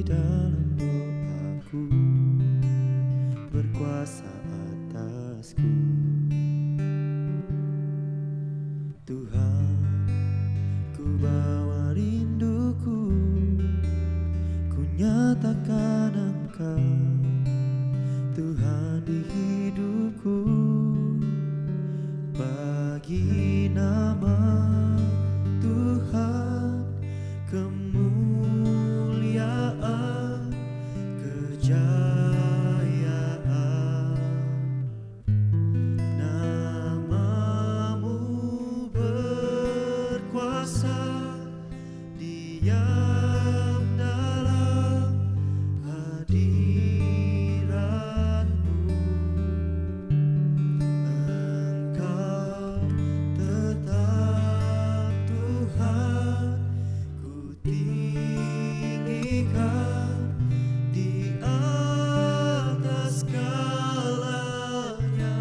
dalam doaku, berkuasa atasku. Tuhan, ku bawa rinduku, ku nyatakan Engkau Tuhan di hidupku. Bagi nama Tuhan kemuliaan, kejayaan. Namamu berkuasa, diam dalam hadirat-Mu. Engkau tetap Tuhan, ku tinggikan di atas segalanya.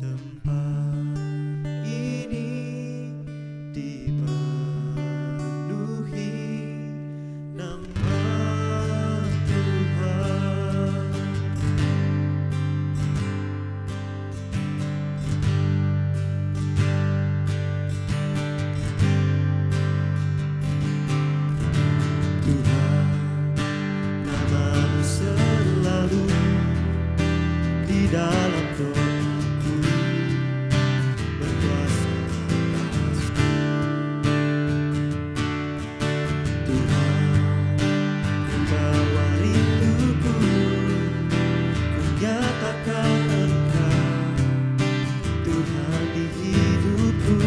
Tempat ini dipenuhi nama Tuhan. Tuhan, namamu selalu di dalam doaku, berkuasa atasku. Tuhan, ku bawa rinduku, ku nyatakan Engkau Tuhan di hidupku.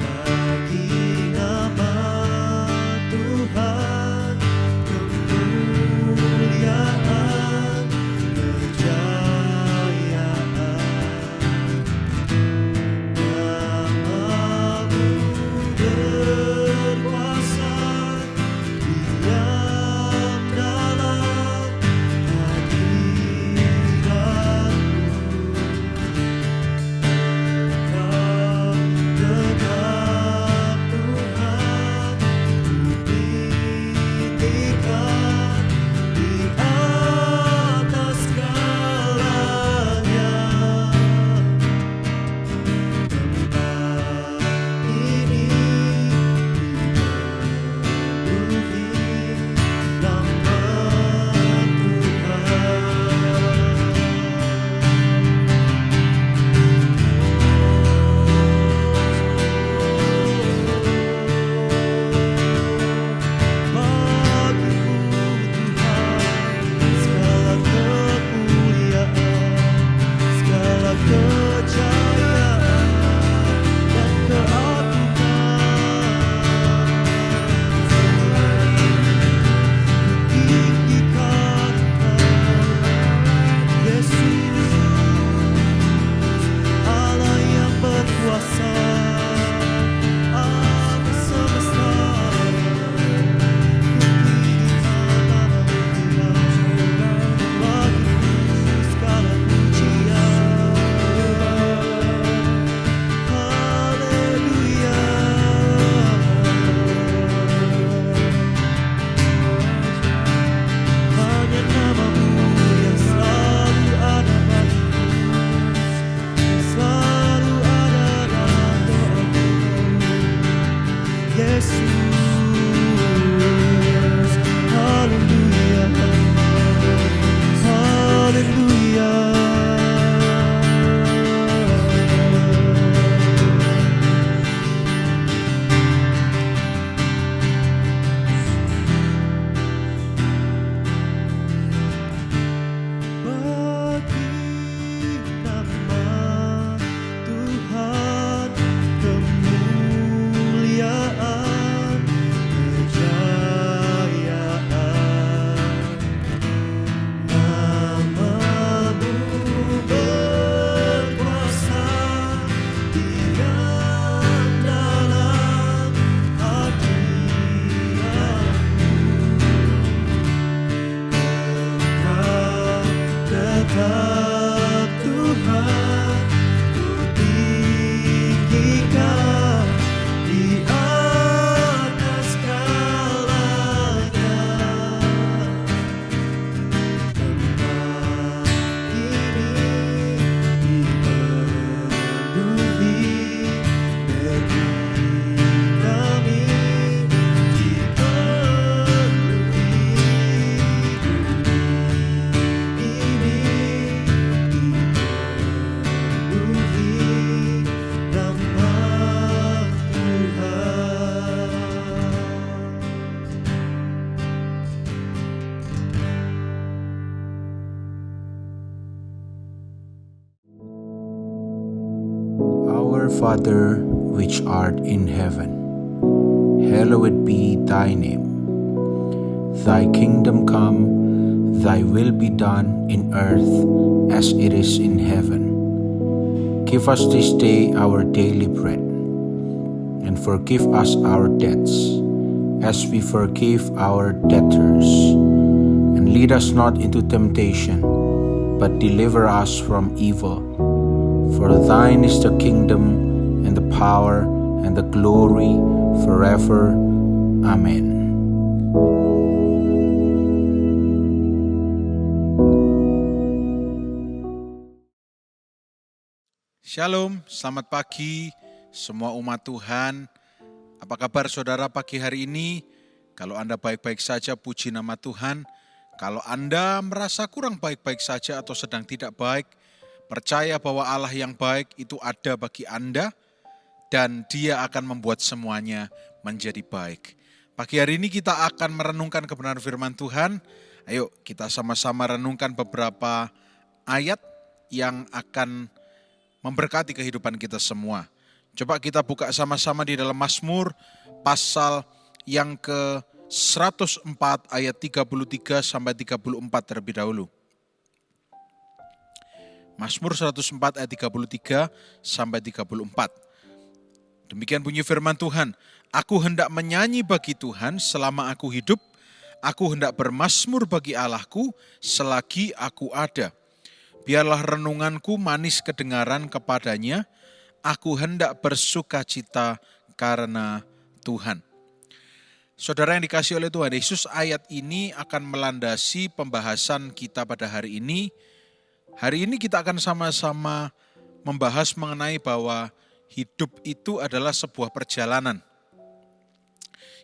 Bagi nama Tuhan kemuliaan, kejayaan. Namamu berkuasa, diam dalam hadirat-Mu. Engkau tetap Tuhan, ku tinggikan di atas segalanya. Tempat ini dipenuhi nama Tuhan kemuliaan, Father which art in heaven, hallowed be thy name. Thy kingdom come, thy will be done in earth as it is in heaven. Give us this day our daily bread, and forgive us our debts, as we forgive our debtors. And lead us not into temptation, but deliver us from evil. For thine is the kingdom, and the power, and the glory, forever. Amen. Shalom, selamat pagi semua umat Tuhan. Apa kabar saudara pagi hari ini? Kalau Anda baik-baik saja, puji nama Tuhan. Kalau Anda merasa kurang baik-baik saja atau sedang tidak baik, percaya bahwa Allah yang baik itu ada bagi Anda dan Dia akan membuat semuanya menjadi baik. Pagi hari ini kita akan merenungkan kebenaran firman Tuhan. Ayo kita sama-sama renungkan beberapa ayat yang akan memberkati kehidupan kita semua. Coba kita buka sama-sama di dalam Mazmur pasal yang ke-104 ayat 33 sampai 34 terlebih dahulu. Mazmur 104 ayat 33 sampai 34. Demikian bunyi firman Tuhan. Aku hendak menyanyi bagi Tuhan selama aku hidup. Aku hendak bermazmur bagi Allahku selagi aku ada. Biarlah renunganku manis kedengaran kepadanya, aku hendak bersukacita karena Tuhan. Saudara yang dikasihi oleh Tuhan Yesus, ayat ini akan melandasi pembahasan kita pada hari ini. Hari ini kita akan sama-sama membahas mengenai bahwa hidup itu adalah sebuah perjalanan.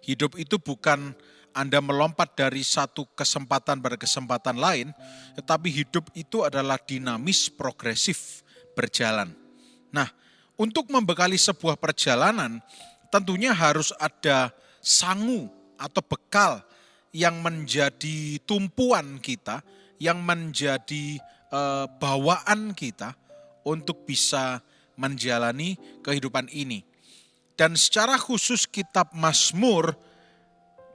Hidup itu bukan Anda melompat dari satu kesempatan pada kesempatan lain, tetapi hidup itu adalah dinamis, progresif, berjalan. Nah, untuk membekali sebuah perjalanan, tentunya harus ada sangu atau bekal yang menjadi tumpuan kita, yang menjadi bawaan kita untuk bisa menjalani kehidupan ini. Dan secara khusus kitab Mazmur,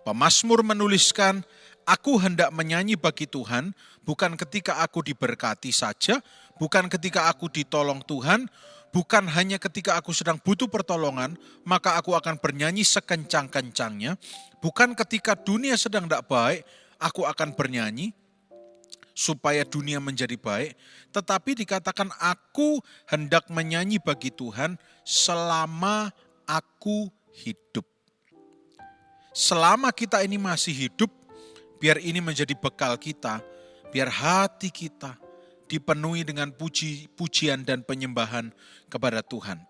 pemazmur menuliskan, aku hendak menyanyi bagi Tuhan, bukan ketika aku diberkati saja, bukan ketika aku ditolong Tuhan, bukan hanya ketika aku sedang butuh pertolongan, maka aku akan bernyanyi sekencang-kencangnya, bukan ketika dunia sedang tidak baik, aku akan bernyanyi, supaya dunia menjadi baik, tetapi dikatakan aku hendak menyanyi bagi Tuhan selama aku hidup. Selama kita ini masih hidup, biar ini menjadi bekal kita, biar hati kita dipenuhi dengan pujian dan penyembahan kepada Tuhan.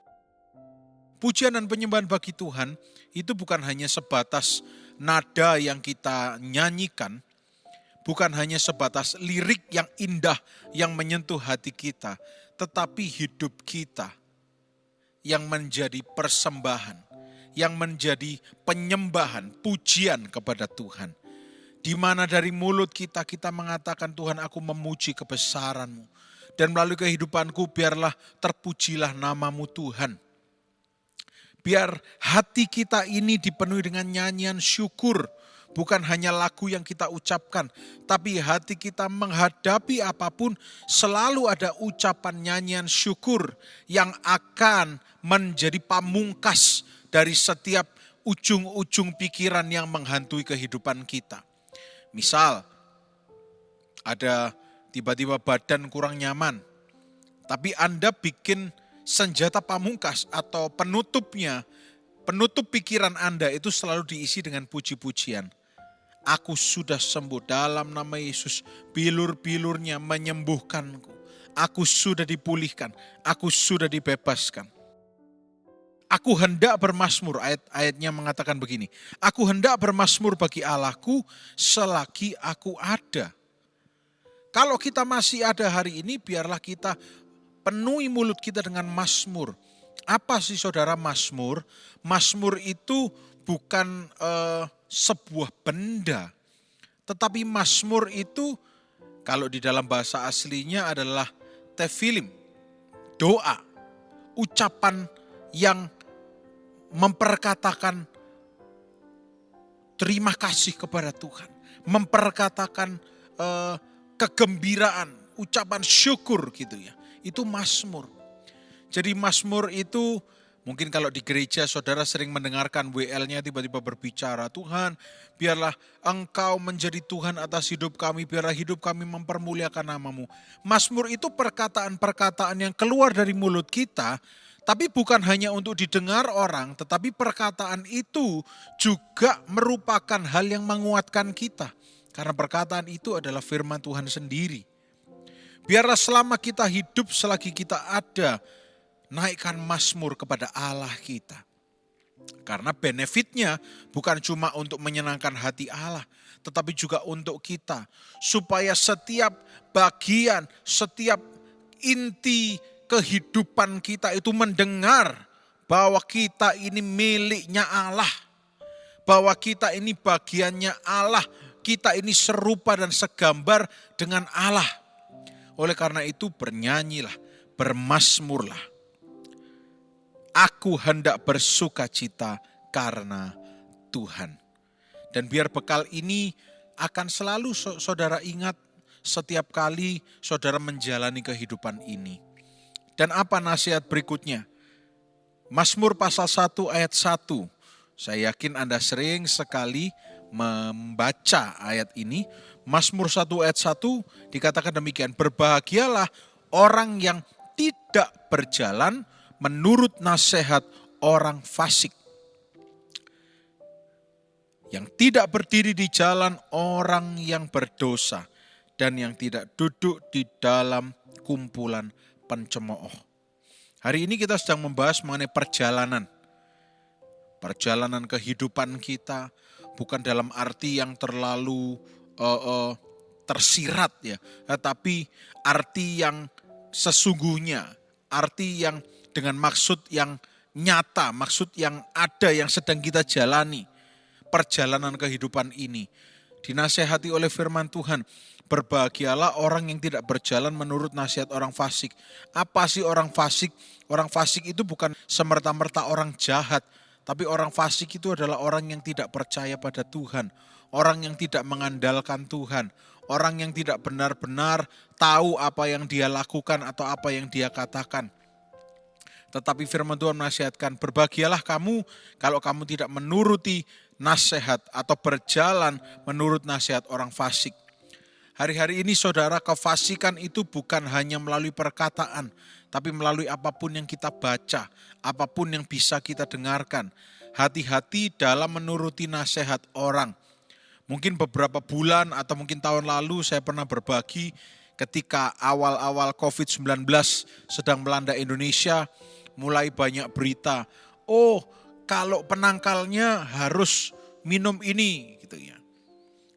Pujian dan penyembahan bagi Tuhan itu bukan hanya sebatas nada yang kita nyanyikan, bukan hanya sebatas lirik yang indah yang menyentuh hati kita, tetapi hidup kita yang menjadi persembahan, yang menjadi penyembahan, pujian kepada Tuhan. Di mana dari mulut kita mengatakan, Tuhan aku memuji kebesaran-Mu. Dan melalui kehidupanku biarlah terpujilah nama-Mu Tuhan. Biar hati kita ini dipenuhi dengan nyanyian syukur. Bukan hanya lagu yang kita ucapkan, tapi hati kita menghadapi apapun selalu ada ucapan nyanyian syukur yang akan menjadi pamungkas dari setiap ujung-ujung pikiran yang menghantui kehidupan kita. Misal, ada tiba-tiba badan kurang nyaman, tapi Anda bikin senjata pamungkas atau penutup pikiran Anda itu selalu diisi dengan puji-pujian. Aku sudah sembuh dalam nama Yesus, bilur-bilurnya menyembuhkanku. Aku sudah dipulihkan, aku sudah dibebaskan. Aku hendak bermazmur, ayatnya mengatakan begini. Aku hendak bermazmur bagi Allahku selagi aku ada. Kalau kita masih ada hari ini, biarlah kita penuhi mulut kita dengan mazmur. Apa sih saudara mazmur? Mazmur itu bukan sebuah benda. Tetapi mazmur itu kalau di dalam bahasa aslinya adalah tefilim, doa, ucapan yang memperkatakan terima kasih kepada Tuhan, memperkatakan kegembiraan, ucapan syukur gitu ya. Itu Mazmur. Jadi Mazmur itu mungkin kalau di gereja saudara sering mendengarkan WL-nya tiba-tiba berbicara, Tuhan biarlah Engkau menjadi Tuhan atas hidup kami, biarlah hidup kami mempermuliakan nama-Mu. Mazmur itu perkataan-perkataan yang keluar dari mulut kita, tapi bukan hanya untuk didengar orang, tetapi perkataan itu juga merupakan hal yang menguatkan kita. Karena perkataan itu adalah firman Tuhan sendiri. Biarlah selama kita hidup, selagi kita ada, naikkan Mazmur kepada Allah kita. Karena benefitnya bukan cuma untuk menyenangkan hati Allah, tetapi juga untuk kita. Supaya setiap bagian, setiap inti kehidupan kita itu mendengar bahwa kita ini miliknya Allah. Bahwa kita ini bagiannya Allah. Kita ini serupa dan segambar dengan Allah. Oleh karena itu bernyanyilah, bermazmurlah. Aku hendak bersuka cita karena Tuhan. Dan biar bekal ini akan selalu saudara ingat setiap kali saudara menjalani kehidupan ini. Dan apa nasihat berikutnya? Mazmur pasal 1 ayat 1. Saya yakin Anda sering sekali membaca ayat ini. Mazmur 1 ayat 1 dikatakan demikian. Berbahagialah orang yang tidak berjalan menurut nasihat orang fasik. Yang tidak berdiri di jalan orang yang berdosa. Dan yang tidak duduk di dalam kumpulan pencemooh. Hari ini kita sedang membahas mengenai perjalanan. Perjalanan kehidupan kita bukan dalam arti yang terlalu tersirat ya, tetapi arti yang sesungguhnya, arti yang dengan maksud yang nyata, maksud yang ada yang sedang kita jalani. Perjalanan kehidupan ini dinasehati oleh firman Tuhan. Berbahagialah orang yang tidak berjalan menurut nasihat orang fasik. Apa sih orang fasik? Orang fasik itu bukan semerta-merta orang jahat, tapi orang fasik itu adalah orang yang tidak percaya pada Tuhan. Orang yang tidak mengandalkan Tuhan. Orang yang tidak benar-benar tahu apa yang dia lakukan atau apa yang dia katakan. Tetapi firman Tuhan menasihatkan, berbahagialah kamu kalau kamu tidak menuruti nasihat atau berjalan menurut nasihat orang fasik. Hari-hari ini saudara, kefasikan itu bukan hanya melalui perkataan, tapi melalui apapun yang kita baca, apapun yang bisa kita dengarkan. Hati-hati dalam menuruti nasihat orang. Mungkin beberapa bulan atau mungkin tahun lalu saya pernah berbagi ketika awal-awal COVID-19 sedang melanda Indonesia, mulai banyak berita, oh kalau penangkalnya harus minum ini gitu ya.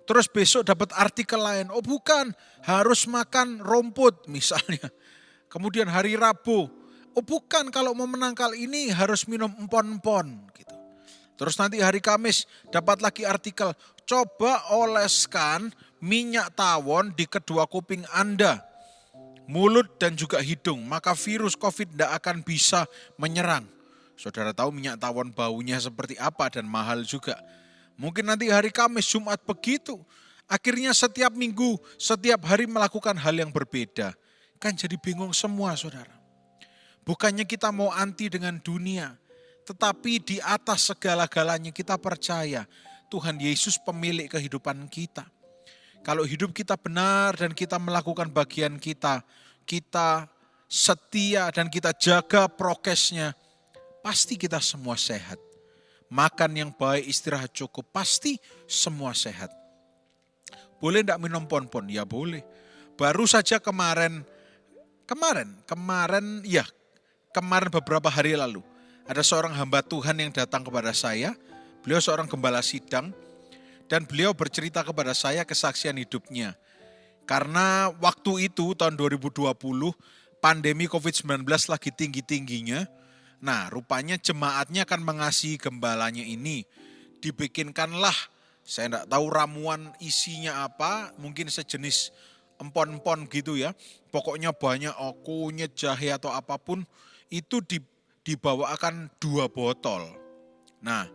Terus besok dapat artikel lain, oh bukan, harus makan rumput misalnya. Kemudian hari Rabu, oh bukan, kalau mau menangkal ini harus minum empon-empon gitu. Terus nanti hari Kamis dapat lagi artikel, coba oleskan minyak tawon di kedua kuping Anda, mulut dan juga hidung, maka virus COVID tidak akan bisa menyerang. Saudara tahu minyak tawon baunya seperti apa dan mahal juga. Mungkin nanti hari Kamis, Jumat begitu. Akhirnya setiap minggu, setiap hari melakukan hal yang berbeda. Kan jadi bingung semua saudara. Bukannya kita mau anti dengan dunia, tetapi di atas segala-galanya kita percaya Tuhan Yesus pemilik kehidupan kita. Kalau hidup kita benar dan kita melakukan bagian kita, kita setia dan kita jaga prokesnya, pasti kita semua sehat. Makan yang baik, istirahat cukup, pasti semua sehat. Boleh enggak minum pon-pon? Ya boleh. Baru saja kemarin beberapa hari lalu, ada seorang hamba Tuhan yang datang kepada saya. Beliau seorang gembala sidang dan beliau bercerita kepada saya kesaksian hidupnya. Karena waktu itu tahun 2020 pandemi COVID-19 lagi tinggi-tingginya. Nah, rupanya jemaatnya akan mengasihi gembalanya ini. Dibikinkanlah, saya tidak tahu ramuan isinya apa, mungkin sejenis empon-empon gitu ya. Pokoknya banyak kunyit, jahe atau apapun, itu dibawakan 2 botol. Nah,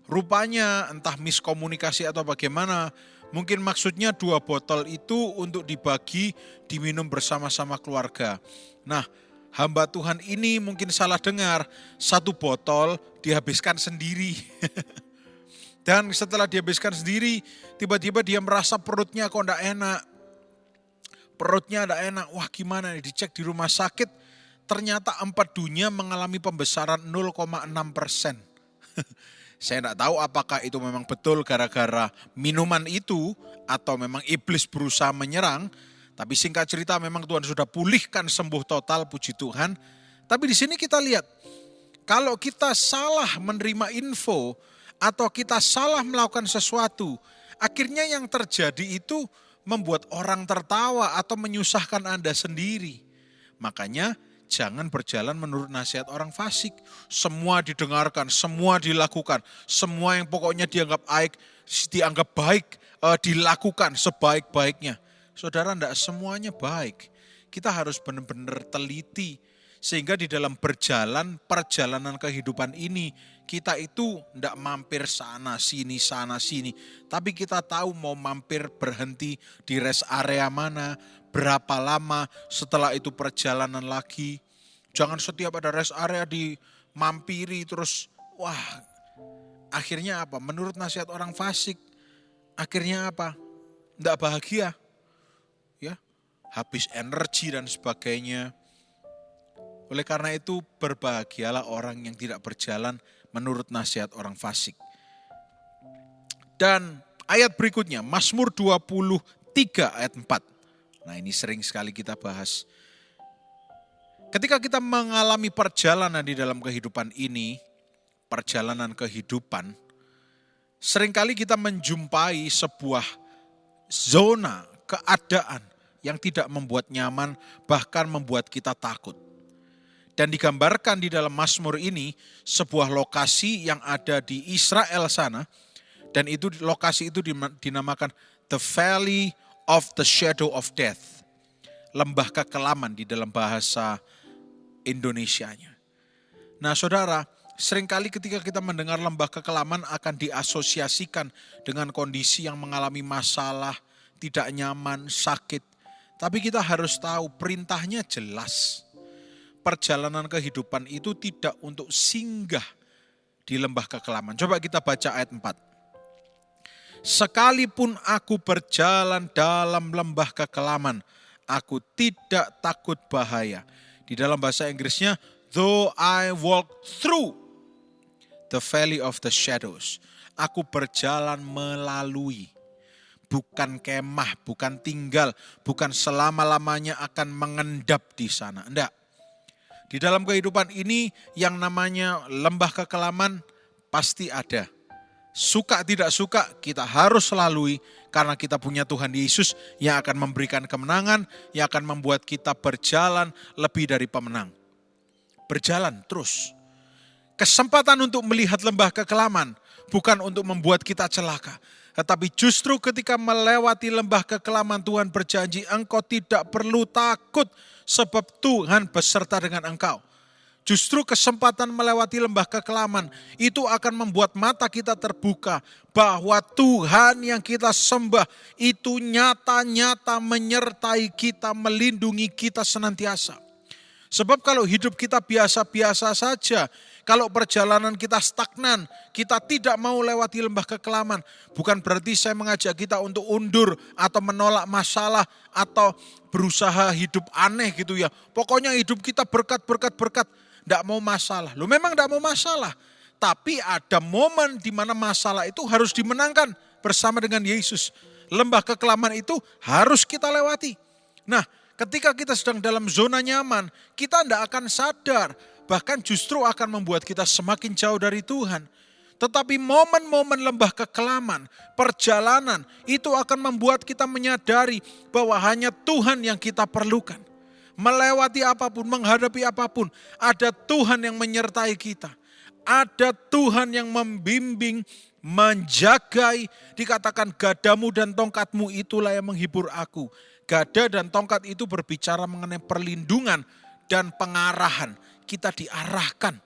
rupanya entah miskomunikasi atau bagaimana, mungkin maksudnya 2 botol itu untuk dibagi, diminum bersama-sama keluarga. Nah, hamba Tuhan ini mungkin salah dengar, 1 botol dihabiskan sendiri. Dan setelah dihabiskan sendiri, tiba-tiba dia merasa perutnya kok enggak enak. Perutnya enggak enak, wah gimana nih, dicek di rumah sakit, ternyata empedunya mengalami pembesaran 0,6%. Saya tidak tahu apakah itu memang betul gara-gara minuman itu atau memang iblis berusaha menyerang. Tapi singkat cerita memang Tuhan sudah pulihkan sembuh total, puji Tuhan. Tapi di sini kita lihat, kalau kita salah menerima info atau kita salah melakukan sesuatu, akhirnya yang terjadi itu membuat orang tertawa atau menyusahkan Anda sendiri. Makanya jangan berjalan menurut nasihat orang fasik. Semua didengarkan, semua dilakukan, semua yang pokoknya dianggap baik, dilakukan sebaik-baiknya. Saudara, tidak semuanya baik. Kita harus benar-benar teliti. Sehingga di dalam perjalanan kehidupan ini, kita itu tidak mampir sana sini. Tapi kita tahu mau mampir berhenti di rest area mana, berapa lama, setelah itu perjalanan lagi. Jangan setiap ada rest area dimampiri terus, wah akhirnya apa? Menurut nasihat orang fasik, akhirnya apa? Tidak bahagia. Ya, habis energi dan sebagainya. Oleh karena itu berbahagialah orang yang tidak berjalan menurut nasihat orang fasik. Dan ayat berikutnya, Mazmur 23 ayat 4. Nah ini sering sekali kita bahas. Ketika kita mengalami perjalanan di dalam kehidupan ini, perjalanan kehidupan, seringkali kita menjumpai sebuah zona keadaan yang tidak membuat nyaman, bahkan membuat kita takut. Dan digambarkan di dalam Mazmur ini sebuah lokasi yang ada di Israel sana. Dan itu lokasi itu dinamakan The Valley of the Shadow of Death. Lembah kekelaman di dalam bahasa Indonesianya. Nah saudara, seringkali ketika kita mendengar lembah kekelaman akan diasosiasikan dengan kondisi yang mengalami masalah, tidak nyaman, sakit. Tapi kita harus tahu perintahnya jelas. Perjalanan kehidupan itu tidak untuk singgah di lembah kekelaman. Coba kita baca ayat 4. Sekalipun aku berjalan dalam lembah kekelaman, aku tidak takut bahaya. Di dalam bahasa Inggrisnya, though I walk through the valley of the shadows. Aku berjalan melalui. Bukan kemah, bukan tinggal, bukan selama-lamanya akan mengendap di sana. Enggak. Di dalam kehidupan ini yang namanya lembah kekelaman pasti ada. Suka tidak suka kita harus lalui karena kita punya Tuhan Yesus yang akan memberikan kemenangan, yang akan membuat kita berjalan lebih dari pemenang. Berjalan terus. Kesempatan untuk melihat lembah kekelaman bukan untuk membuat kita celaka. Tetapi justru ketika melewati lembah kekelaman Tuhan berjanji engkau tidak perlu takut sebab Tuhan beserta dengan engkau. Justru kesempatan melewati lembah kekelaman itu akan membuat mata kita terbuka bahwa Tuhan yang kita sembah itu nyata-nyata menyertai kita, melindungi kita senantiasa. Sebab kalau hidup kita biasa-biasa saja, kalau perjalanan kita stagnan, kita tidak mau lewati lembah kekelaman, bukan berarti saya mengajak kita untuk undur atau menolak masalah atau berusaha hidup aneh gitu ya. Pokoknya hidup kita berkat. Tidak mau masalah. Lu memang tidak mau masalah. Tapi ada momen di mana masalah itu harus dimenangkan bersama dengan Yesus. Lembah kekelaman itu harus kita lewati. Nah, ketika kita sedang dalam zona nyaman, kita tidak akan sadar. Bahkan justru akan membuat kita semakin jauh dari Tuhan. Tetapi momen-momen lembah kekelaman, perjalanan, itu akan membuat kita menyadari bahwa hanya Tuhan yang kita perlukan. Melewati apapun, menghadapi apapun, ada Tuhan yang menyertai kita. Ada Tuhan yang membimbing, menjagai. Dikatakan gadamu dan tongkatmu itulah yang menghibur aku. Gada dan tongkat itu berbicara mengenai perlindungan dan pengarahan kita diarahkan.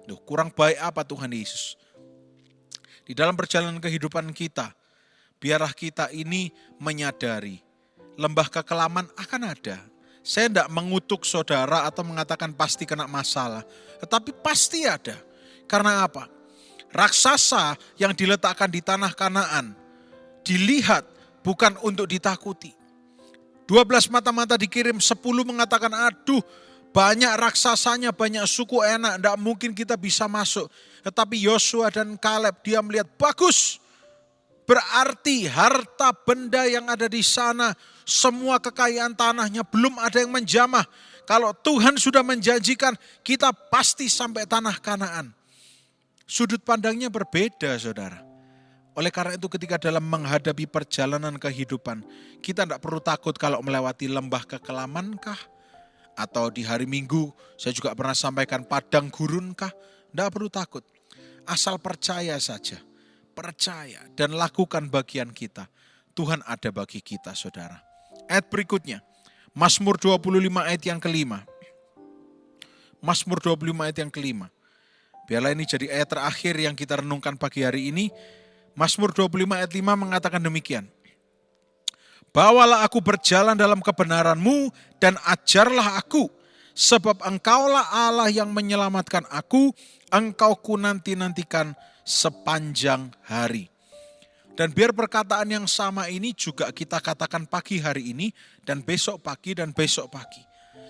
Duh, kurang baik apa Tuhan Yesus? Di dalam perjalanan kehidupan kita, biarlah kita ini menyadari lembah kekelaman akan ada. Saya tidak mengutuk saudara atau mengatakan pasti kena masalah, tetapi pasti ada. Karena apa? Raksasa yang diletakkan di tanah Kanaan dilihat bukan untuk ditakuti. 12 mata-mata dikirim, 10 mengatakan, aduh banyak raksasanya, banyak suku enak, tidak mungkin kita bisa masuk. Tetapi Yosua dan Kaleb, dia melihat bagus. Berarti harta benda yang ada di sana, semua kekayaan tanahnya belum ada yang menjamah. Kalau Tuhan sudah menjanjikan, kita pasti sampai tanah Kanaan. Sudut pandangnya berbeda, saudara. Oleh karena itu ketika dalam menghadapi perjalanan kehidupan, kita tidak perlu takut kalau melewati lembah kekelaman kah? Atau di hari Minggu, saya juga pernah sampaikan padang gurun kah? Tidak perlu takut. Asal percaya saja. Percaya dan lakukan bagian kita. Tuhan ada bagi kita, saudara. Ayat berikutnya, Mazmur 25 ayat yang kelima. Mazmur 25 ayat yang kelima. Biarlah ini jadi ayat terakhir yang kita renungkan pagi hari ini. Mazmur 25 ayat 5 mengatakan demikian. Bawalah aku berjalan dalam kebenaran-Mu dan ajarlah aku. Sebab Engkaulah Allah yang menyelamatkan aku. Engkau ku nanti-nantikan sepanjang hari. Dan biar perkataan yang sama ini juga kita katakan pagi hari ini dan besok pagi dan besok pagi.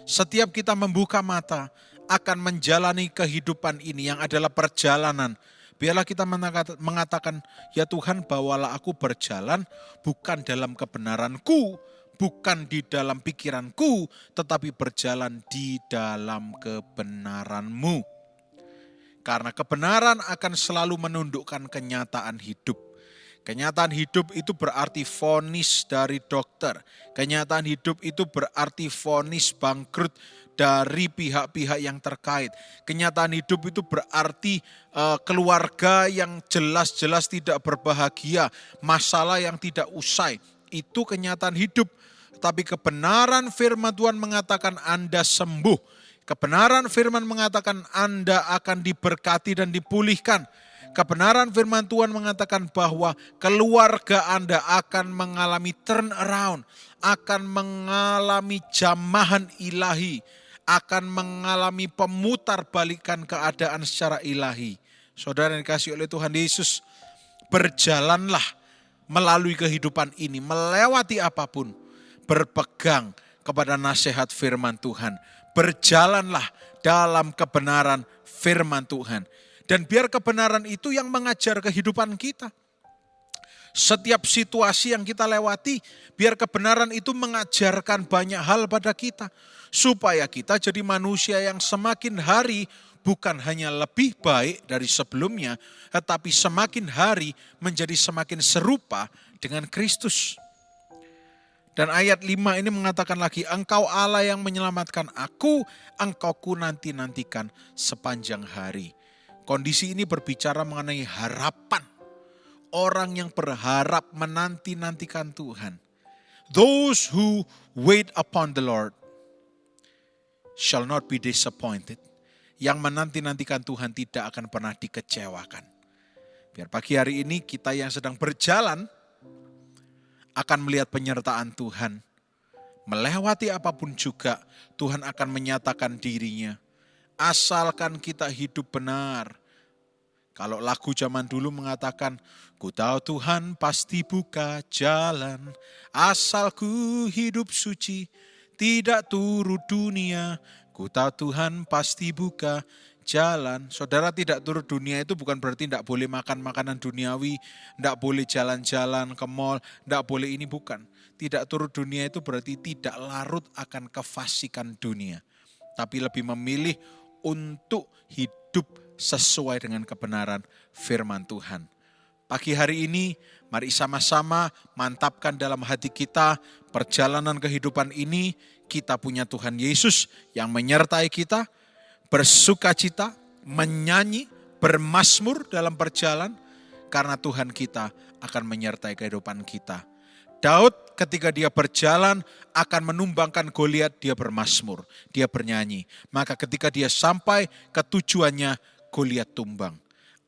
Setiap kita membuka mata akan menjalani kehidupan ini yang adalah perjalanan. Biarlah kita mengatakan, ya Tuhan bawalah aku berjalan bukan dalam kebenaranku, bukan di dalam pikiranku, tetapi berjalan di dalam kebenaran-Mu. Karena kebenaran akan selalu menundukkan kenyataan hidup. Kenyataan hidup itu berarti vonis dari dokter. Kenyataan hidup itu berarti vonis bangkrut dari pihak-pihak yang terkait. Kenyataan hidup itu berarti keluarga yang jelas-jelas tidak berbahagia. Masalah yang tidak usai. Itu kenyataan hidup. Tapi kebenaran firman Tuhan mengatakan Anda sembuh. Kebenaran firman mengatakan Anda akan diberkati dan dipulihkan. Kebenaran firman Tuhan mengatakan bahwa keluarga Anda akan mengalami turn around, akan mengalami jamahan ilahi, akan mengalami pemutar-balikan keadaan secara ilahi. Saudara yang dikasihi oleh Tuhan Yesus, berjalanlah melalui kehidupan ini, melewati apapun, berpegang kepada nasihat firman Tuhan. Berjalanlah dalam kebenaran firman Tuhan. Dan biar kebenaran itu yang mengajar kehidupan kita. Setiap situasi yang kita lewati, biar kebenaran itu mengajarkan banyak hal pada kita. Supaya kita jadi manusia yang semakin hari bukan hanya lebih baik dari sebelumnya, tetapi semakin hari menjadi semakin serupa dengan Kristus. Dan ayat 5 ini mengatakan lagi, Engkau Allah yang menyelamatkan aku, Engkau ku nanti-nantikan sepanjang hari. Kondisi ini berbicara mengenai harapan. Orang yang berharap menanti-nantikan Tuhan. Those who wait upon the Lord shall not be disappointed. Yang menanti-nantikan Tuhan tidak akan pernah dikecewakan. Biar pagi hari ini kita yang sedang berjalan akan melihat penyertaan Tuhan. Melewati apapun juga Tuhan akan menyatakan dirinya. Asalkan kita hidup benar. Kalau lagu zaman dulu mengatakan, ku tahu Tuhan pasti buka jalan. Asal ku hidup suci, tidak turut dunia. Ku tahu Tuhan pasti buka jalan. Saudara, tidak turut dunia itu bukan berarti tidak boleh makan makanan duniawi, tidak boleh jalan-jalan ke mall, tidak boleh ini, bukan. Tidak turut dunia itu berarti tidak larut akan kefasikan dunia. Tapi lebih memilih untuk hidup sesuai dengan kebenaran firman Tuhan. Pagi hari ini, mari sama-sama mantapkan dalam hati kita perjalanan kehidupan ini. Kita punya Tuhan Yesus yang menyertai kita, bersukacita, menyanyi, bermazmur dalam perjalanan. Karena Tuhan kita akan menyertai kehidupan kita. Daud ketika dia berjalan akan menumbangkan Goliat, dia bermazmur, dia bernyanyi. Maka ketika dia sampai ke tujuannya, Goliat tumbang.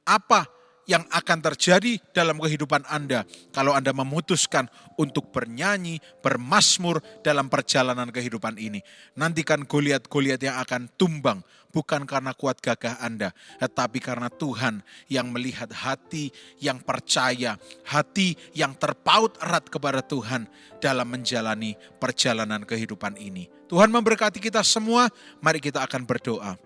Apa yang akan terjadi dalam kehidupan Anda kalau Anda memutuskan untuk bernyanyi, bermazmur dalam perjalanan kehidupan ini? Nantikan Goliat-Goliat yang akan tumbang, bukan karena kuat gagah Anda, tetapi karena Tuhan yang melihat hati yang percaya, hati yang terpaut erat kepada Tuhan dalam menjalani perjalanan kehidupan ini. Tuhan memberkati kita semua, mari kita akan berdoa.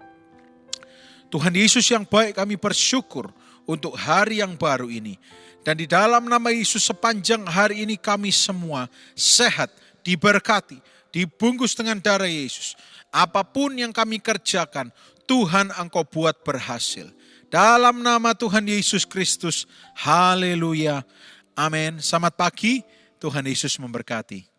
Tuhan Yesus yang baik, kami bersyukur untuk hari yang baru ini. Dan di dalam nama Yesus sepanjang hari ini kami semua sehat, diberkati, dibungkus dengan darah Yesus. Apapun yang kami kerjakan, Tuhan Engkau buat berhasil. Dalam nama Tuhan Yesus Kristus, haleluya, amin. Selamat pagi, Tuhan Yesus memberkati.